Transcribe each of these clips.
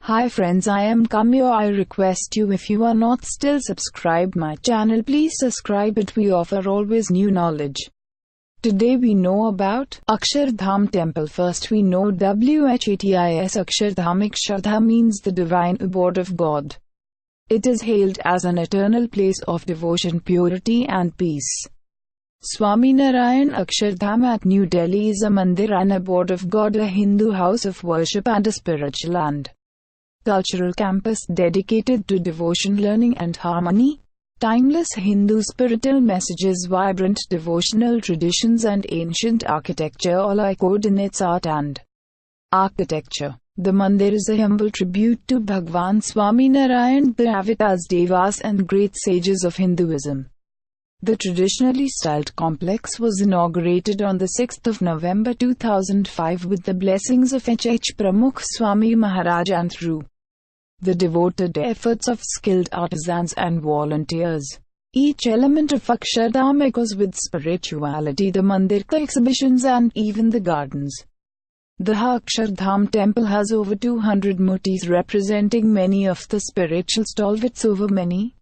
Hi friends, I am Kamyo. I request you, if you are not still subscribed my channel, please subscribe it. We offer always new knowledge. Today we know about Akshardham temple. First we know WHATIS Akshardham. Akshardham means the divine abode of God. It is hailed as an eternal place of devotion, purity and peace. Swaminarayan Akshardham at New Delhi is a mandir, an abode of God, a Hindu house of worship and a spiritual and cultural campus dedicated to devotion, learning and harmony. Timeless Hindu spiritual messages, vibrant devotional traditions and ancient architecture all echoed in its art and architecture. The mandir is a humble tribute to Bhagwan Swaminarayan, the avatars, devas and great sages of Hinduism. The traditionally styled complex was inaugurated on the 6th of November 2005 with the blessings of H. Pramukh Swami Maharaj and through the devoted efforts of skilled artisans and volunteers. Each element of Akshardham echoes with spirituality: the mandir, the exhibitions and even the gardens. The Akshardham temple has over 200 murtis representing many of the spiritual stalwarts over many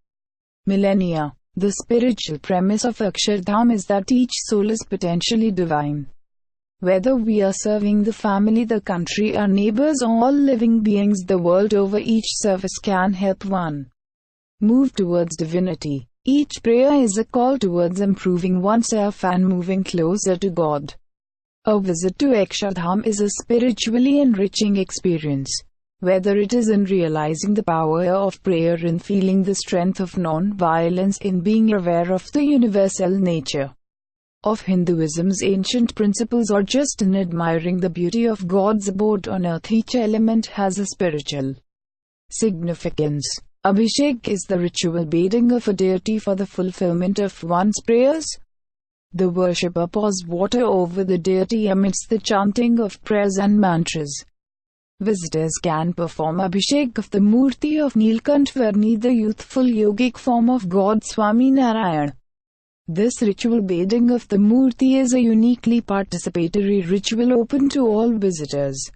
millennia. The spiritual premise of Akshardham is that each soul is potentially divine. Whether we are serving the family, the country, our neighbors, or all living beings the world over, each service can help one move towards divinity. Each prayer is a call towards improving oneself and moving closer to God. A visit to Akshardham is a spiritually enriching experience. Whether it is in realizing the power of prayer, in feeling the strength of non-violence, in being aware of the universal nature of Hinduism's ancient principles, or just in admiring the beauty of God's abode on earth, each element has a spiritual significance. Abhishek is the ritual bathing of a deity for the fulfillment of one's prayers. The worshipper pours water over the deity amidst the chanting of prayers and mantras. Visitors can perform Abhishek of the Murti of Neelkant Varni, the youthful yogic form of God Swaminarayan. This ritual bathing of the Murti is a uniquely participatory ritual open to all visitors.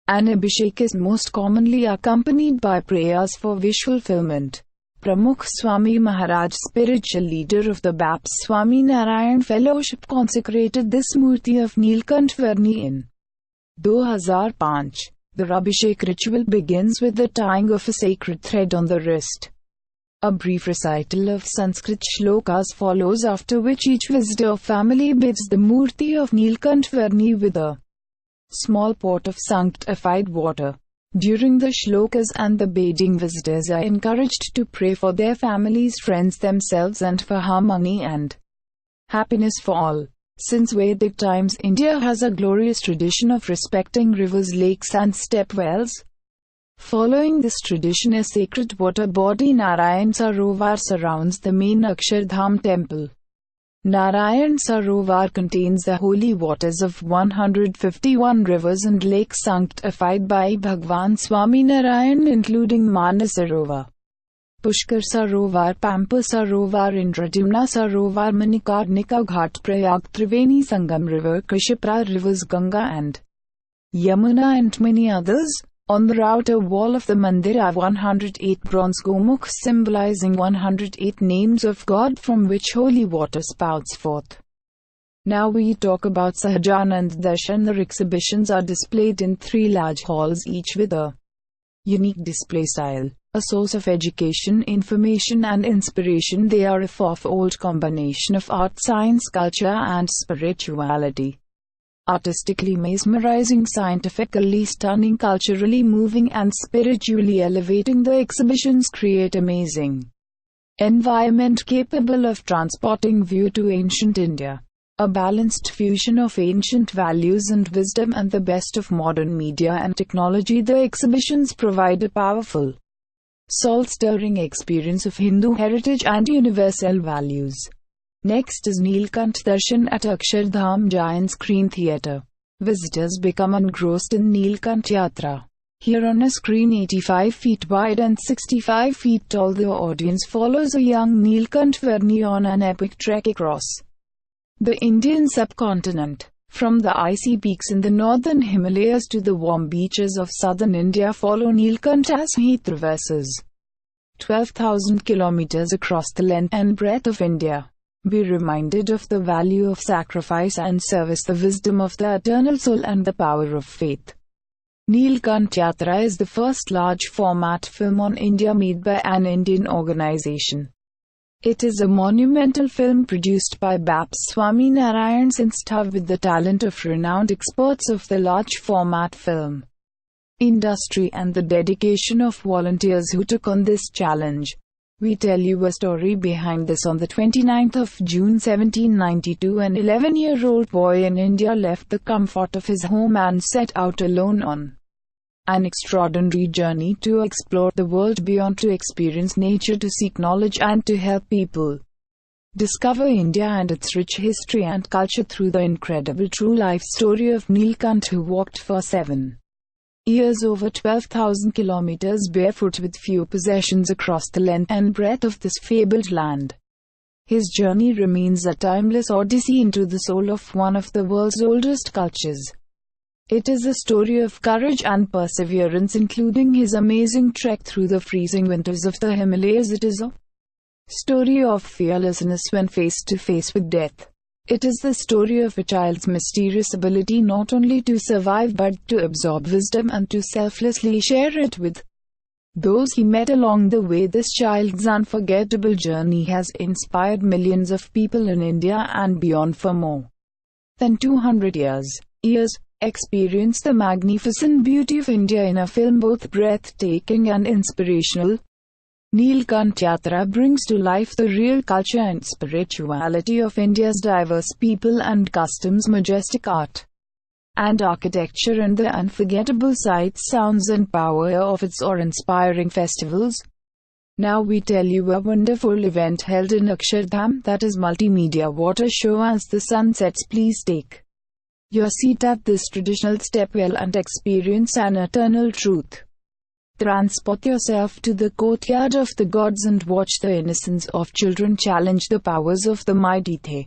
An Abhishek is most commonly accompanied by prayers for wish fulfillment. Pramukh Swami Maharaj, spiritual leader of the BAPS Swaminarayan Fellowship, consecrated this Murti of Neelkant Varni in 2005. The Abhishek ritual begins with the tying of a sacred thread on the wrist. A brief recital of Sanskrit shlokas follows, after which each visitor or family bathes the Murti of Neelkant Varni with a small pot of sanctified water. During the shlokas and the bathing, visitors are encouraged to pray for their families, friends, themselves and for harmony and happiness for all. Since Vedic times, India has a glorious tradition of respecting rivers, lakes and step wells. Following this tradition, a sacred water body, Narayan Sarovar, surrounds the main Akshardham temple. Narayan Sarovar contains the holy waters of 151 rivers and lakes sanctified by Bhagwan Swaminarayan, including Manas Sarovar, Pushkar Sarovar, Pampa Sarovar, Indradyumna Sarovar, Manikarnika Ghat, Prayag, Triveni Sangam River, Kashipra rivers, Ganga and Yamuna and many others. On the outer wall of the mandir are 108 bronze gomukhs symbolizing 108 names of God from which holy water spouts forth. Now we talk about Sahajanand Darshan. The exhibitions are displayed in 3 large halls, each with a unique display style. A source of education, information and inspiration, they are a fourfold combination of art, science, culture and spirituality. Artistically mesmerizing, scientifically stunning, culturally moving and spiritually elevating, the exhibitions create amazing environment capable of transporting view to ancient India. A balanced fusion of ancient values and wisdom and the best of modern media and technology, the exhibitions provide a powerful, soul-stirring experience of Hindu heritage and universal values. Next is Neelkant Darshan at Akshardham Giant Screen Theatre. Visitors become engrossed in Neelkant Yatra. Here on a screen 85 feet wide and 65 feet tall, the audience follows a young Neelkant Varni on an epic trek across the Indian subcontinent. From the icy peaks in the northern Himalayas to the warm beaches of southern India, follow Neelkant as he traverses 12,000 kilometers across the length and breadth of India. Be reminded of the value of sacrifice and service, the wisdom of the eternal soul, and the power of faith. Neelkant Yatra is the first large-format film on India made by an Indian organization. It is a monumental film produced by Baps Swaminarayan Sanstha with the talent of renowned experts of the large-format film industry and the dedication of volunteers who took on this challenge. We tell you a story behind this. On the 29th of June 1792, an 11-year-old boy in India left the comfort of his home and set out alone on an extraordinary journey to explore the world beyond, to experience nature, to seek knowledge, and to help people discover India and its rich history and culture through the incredible true life story of Neelkant, who walked for 7 years over 12,000 kilometers barefoot with few possessions across the length and breadth of this fabled land. His journey remains a timeless odyssey into the soul of one of the world's oldest cultures. It is a story of courage and perseverance, including his amazing trek through the freezing winters of the Himalayas. It is a story of fearlessness when face to face with death. It is the story of a child's mysterious ability not only to survive but to absorb wisdom and to selflessly share it with those he met along the way. This child's unforgettable journey has inspired millions of people in India and beyond for more than 200 years. Experience the magnificent beauty of India in a film both breathtaking and inspirational. Neelkant Yatra brings to life the real culture and spirituality of India's diverse people and customs, majestic art and architecture, and the unforgettable sights, sounds, and power of its awe-inspiring festivals. Now we tell you a wonderful event held in Akshardham, that is multimedia water show. As the sun sets, please take your seat at this traditional stepwell and experience an eternal truth. Transport yourself to the courtyard of the gods and watch the innocence of children challenge the powers of the mighty. The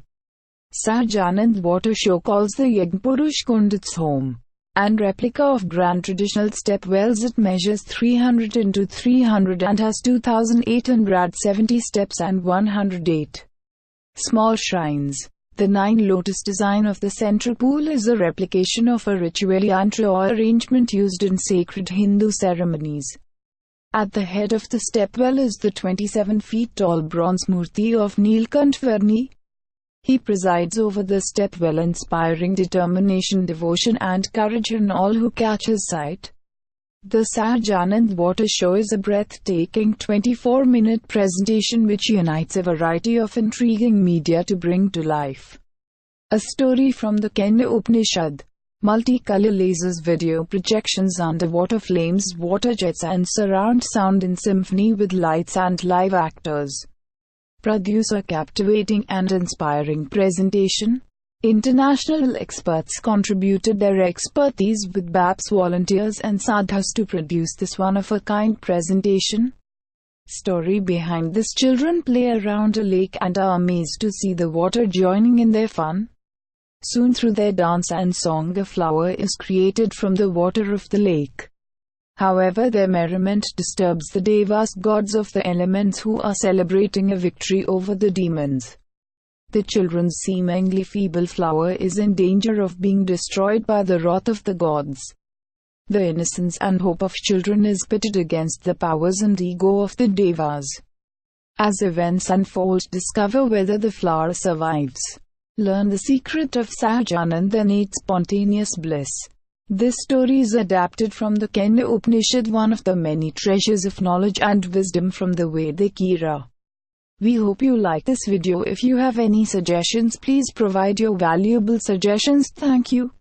Sahajanand Water Show calls the Yagpurush Kund its home and replica of grand traditional step wells. It measures 300 into 300 and has 2,870 steps and 108 small shrines. The 9 lotus design of the central pool is a replication of a ritual yantra or arrangement used in sacred Hindu ceremonies. At the head of the stepwell is the 27 feet tall bronze murti of Neelkant Varni. He presides over the stepwell, inspiring determination, devotion, and courage in all who catch his sight. The Sahajanand Water Show is a breathtaking 24-minute presentation which unites a variety of intriguing media to bring to life a story from the Kenya Upanishad. Multicolor lasers, video projections, underwater flames, water jets, and surround sound in symphony with lights and live actors produce a captivating and inspiring presentation. International experts contributed their expertise with BAPS volunteers and sadhus to produce this one-of-a-kind presentation. Story behind this: children play around a lake and are amazed to see the water joining in their fun. Soon, through their dance and song, a flower is created from the water of the lake. However, their merriment disturbs the devas, gods of the elements, who are celebrating a victory over the demons. The children's seemingly feeble flower is in danger of being destroyed by the wrath of the gods. The innocence and hope of children is pitted against the powers and ego of the devas. As events unfold, discover whether the flower survives. Learn the secret of Sahajanand, the innate spontaneous bliss. This story is adapted from the Kenya Upanishad, one of the many treasures of knowledge and wisdom from the Vedic era. We hope you like this video. If you have any suggestions, please provide your valuable suggestions. Thank you.